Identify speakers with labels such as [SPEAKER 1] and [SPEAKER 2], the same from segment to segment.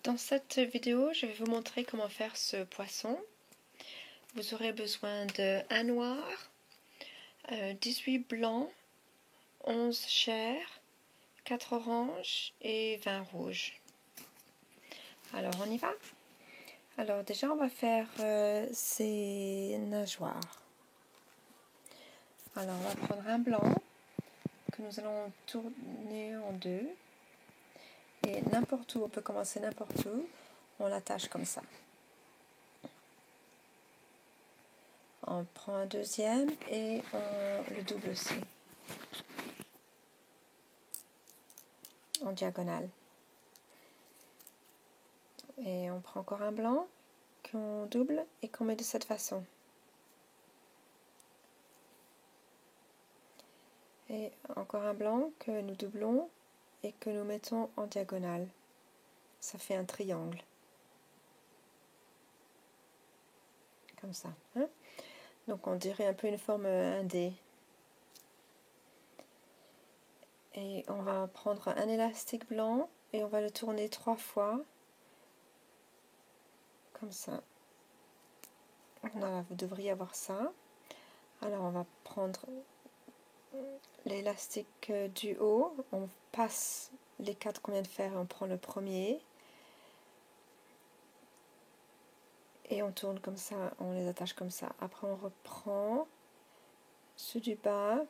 [SPEAKER 1] Dans cette vidéo, je vais vous montrer comment faire ce poisson. Vous aurez besoin de 1 noir, 18 blancs, 11 chairs, 4 oranges et 20 rouges. Alors on y va. Alors déjà on va faire ces nageoires. Alors on va prendre un blanc que nous allons tourner en deux. Et n'importe où, on peut commencer n'importe où, on l'attache comme ça. On prend un deuxième et on le double aussi, en diagonale. Et on prend encore un blanc qu'on double et qu'on met de cette façon. Et encore un blanc que nous doublons et que nous mettons en diagonale. Ça fait un triangle. Comme ça. Hein? Donc on dirait un peu une forme 1D. Et on va prendre un élastique blanc et on va le tourner 3 fois. Comme ça. Voilà, vous devriez avoir ça. Alors on va prendre l'élastique du haut, on passe les 4 qu'on vient de faire, on prend le premier et on tourne comme ça, on les attache comme ça. Après on reprend ceux du bas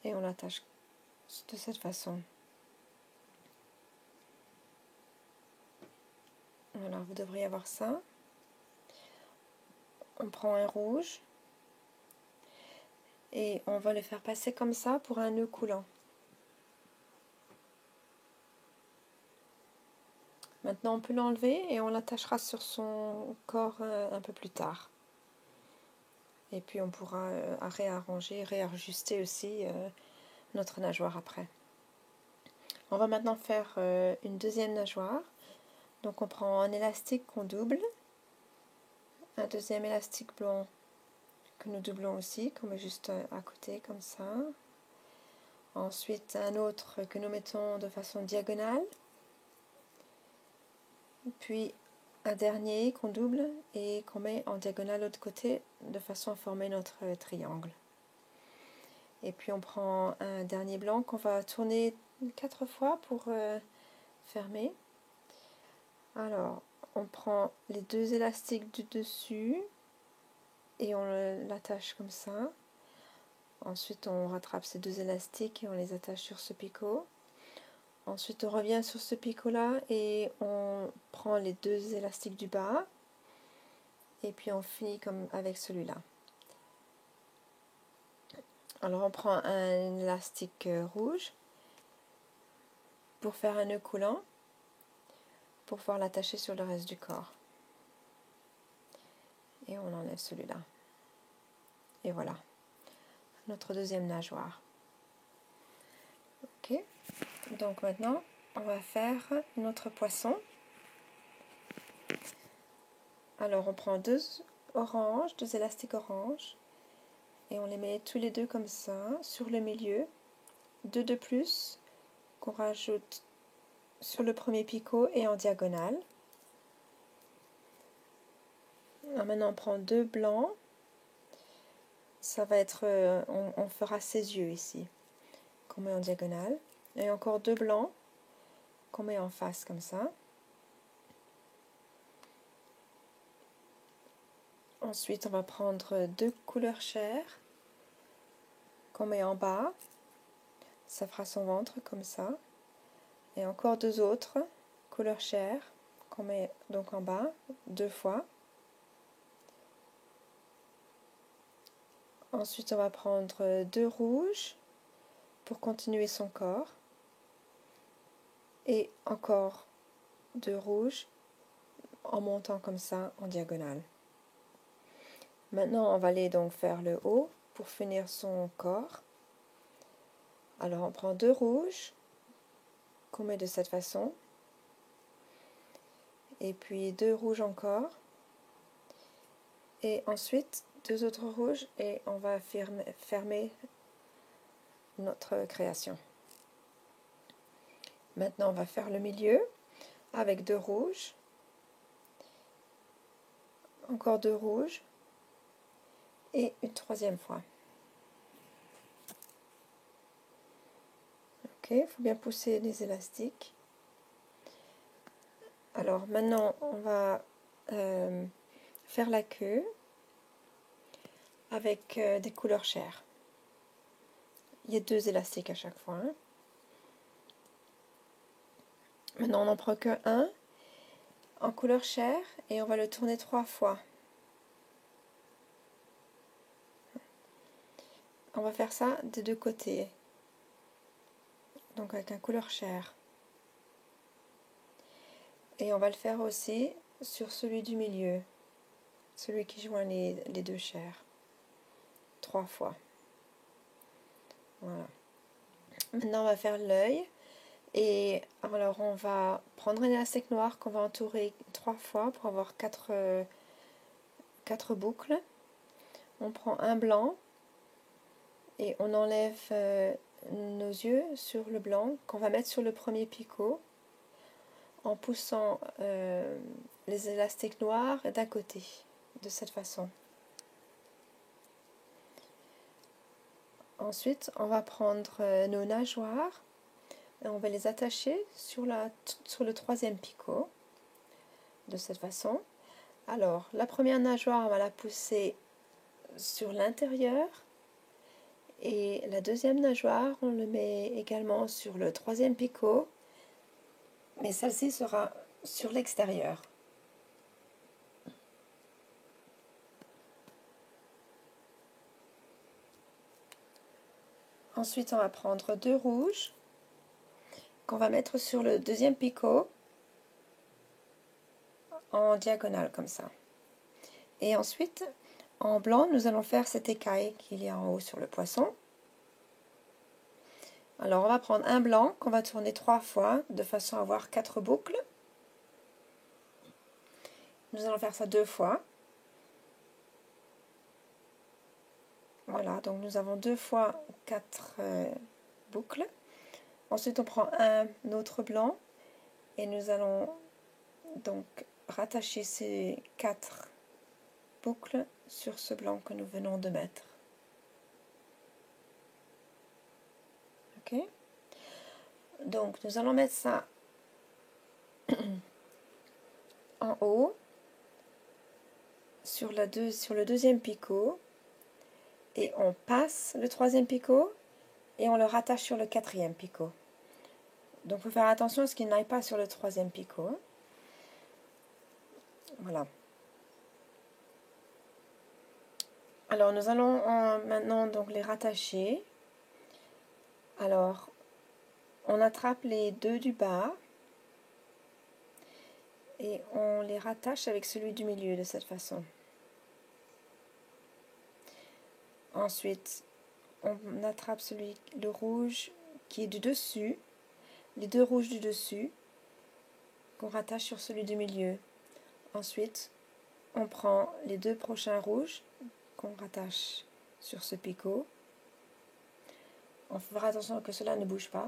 [SPEAKER 1] et on l'attache de cette façon. Voilà, vous devriez avoir ça. On prend un rouge et on va le faire passer comme ça pour un nœud coulant. Maintenant on peut l'enlever et on l'attachera sur son corps un peu plus tard. Et puis on pourra réarranger, réajuster aussi notre nageoire après. On va maintenant faire une deuxième nageoire. Donc on prend un élastique qu'on double, un deuxième élastique blanc que nous doublons aussi, qu'on met juste à côté comme ça. Ensuite un autre que nous mettons de façon diagonale. Puis un dernier qu'on double et qu'on met en diagonale de l'autre côté de façon à former notre triangle. Et puis on prend un dernier blanc qu'on va tourner 4 fois pour fermer. Alors on prend les 2 élastiques du dessus et on l'attache comme ça. Ensuite on rattrape ces 2 élastiques et on les attache sur ce picot. Ensuite on revient sur ce picot là et on prend les 2 élastiques du bas et puis on finit comme avec celui-là. Alors on prend un élastique rouge pour faire un nœud coulant pour pouvoir l'attacher sur le reste du corps. Et on enlève celui-là. Et voilà, notre deuxième nageoire. Ok, donc maintenant on va faire notre poisson. Alors on prend 2 oranges, 2 élastiques oranges et on les met tous les deux comme ça sur le milieu, 2 de plus qu'on rajoute sur le premier picot et en diagonale. Alors maintenant on prend 2 blancs, ça va être, on fera ses yeux ici, qu'on met en diagonale, et encore 2 blancs qu'on met en face comme ça. Ensuite on va prendre 2 couleurs chair qu'on met en bas, ça fera son ventre comme ça, et encore 2 autres couleurs chair qu'on met donc en bas 2 fois. Ensuite on va prendre 2 rouges pour continuer son corps et encore 2 rouges en montant comme ça en diagonale. Maintenant on va aller donc faire le haut pour finir son corps. Alors on prend 2 rouges qu'on met de cette façon et puis 2 rouges encore et ensuite 2 autres rouges et on va fermer notre création. Maintenant on va faire le milieu. avec 2 rouges, encore 2 rouges et une 3e fois. Ok, il faut bien pousser les élastiques. Alors maintenant on va faire la queue avec des couleurs chères. Il y a 2 élastiques à chaque fois. Hein. Maintenant on n'en prend que un en couleur chair et on va le tourner 3 fois. On va faire ça des 2 côtés. Donc avec un couleur chair. Et on va le faire aussi sur celui du milieu. Celui qui joint les 2 chairs. 3 fois. Voilà. Maintenant on va faire l'œil. Et alors on va prendre un élastique noir qu'on va entourer 3 fois pour avoir 4 boucles. On prend un blanc et on enlève nos yeux sur le blanc qu'on va mettre sur le premier picot en poussant les élastiques noirs d'un côté, de cette façon. Ensuite, on va prendre nos nageoires et on va les attacher sur le 3e picot, de cette façon. Alors, la première nageoire, on va la pousser sur l'intérieur et la 2e nageoire, on le met également sur le 3e picot, mais celle-ci sera sur l'extérieur. Ensuite, on va prendre 2 rouges qu'on va mettre sur le 2e picot en diagonale comme ça. Et ensuite, en blanc, nous allons faire cette écaille qu'il y a en haut sur le poisson. Alors, on va prendre un blanc qu'on va tourner 3 fois de façon à avoir 4 boucles. Nous allons faire ça 2 fois. Voilà, donc nous avons 2 fois 4 boucles. Ensuite, on prend un autre blanc et nous allons donc rattacher ces 4 boucles sur ce blanc que nous venons de mettre. Ok? Donc, nous allons mettre ça en haut sur le 2e picot et on passe le 3e picot et on le rattache sur le 4e picot. Donc, il faut faire attention à ce qu'il n'aille pas sur le 3e picot. Voilà. Alors, nous allons maintenant donc les rattacher. Alors, on attrape les 2 du bas et on les rattache avec celui du milieu de cette façon. Ensuite, on attrape le rouge qui est du dessus, les 2 rouges du dessus, qu'on rattache sur celui du milieu. Ensuite, on prend les 2 prochains rouges qu'on rattache sur ce picot. On fera attention que cela ne bouge pas.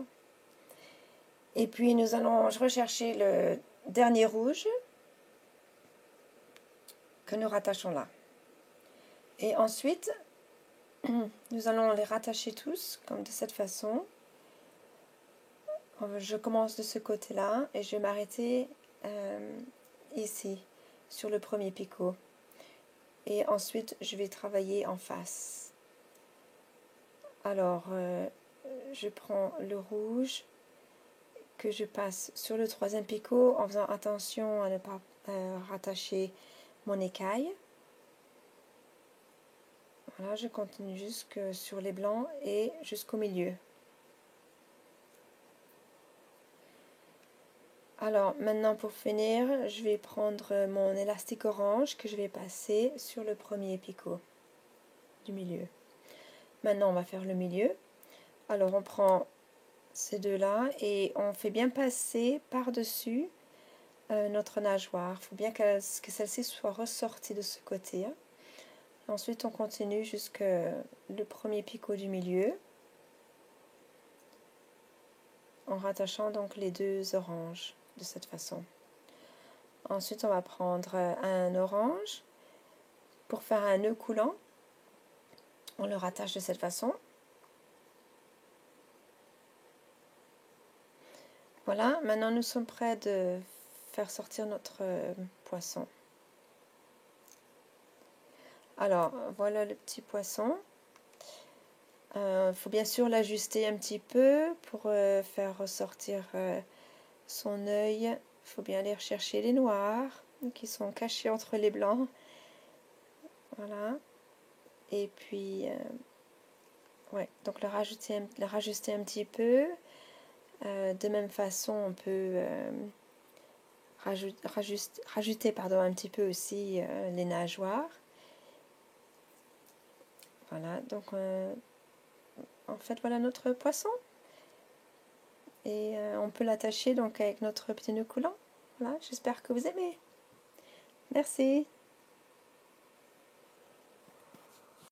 [SPEAKER 1] Et puis nous allons rechercher le dernier rouge que nous rattachons là. Et ensuite, nous allons les rattacher tous comme de cette façon. Je commence de ce côté-là et je vais m'arrêter ici, sur le premier picot. Et ensuite, je vais travailler en face. Alors, je prends le rouge que je passe sur le 3e picot en faisant attention à ne pas rattacher mon écaille. Voilà, je continue jusque sur les blancs et jusqu'au milieu. Alors maintenant pour finir, je vais prendre mon élastique orange que je vais passer sur le premier picot du milieu. Maintenant on va faire le milieu. Alors on prend ces 2 là et on fait bien passer par-dessus notre nageoire. Il faut bien que celle-ci soit ressortie de ce côté. Ensuite on continue jusque le premier picot du milieu en rattachant donc les 2 oranges de cette façon. Ensuite, on va prendre un orange pour faire un nœud coulant. On le rattache de cette façon. Voilà, maintenant nous sommes prêts de faire sortir notre poisson. Alors, voilà le petit poisson. Faut bien sûr l'ajuster un petit peu pour faire ressortir son œil. Il faut bien aller rechercher les noirs qui sont cachés entre les blancs. Voilà. Et puis, ouais, donc le rajuster un petit peu. De même façon, on peut rajouter un petit peu aussi les nageoires. Voilà, donc en fait, voilà notre poisson. Et on peut l'attacher donc avec notre petit nœud coulant. Voilà, j'espère que vous aimez. Merci.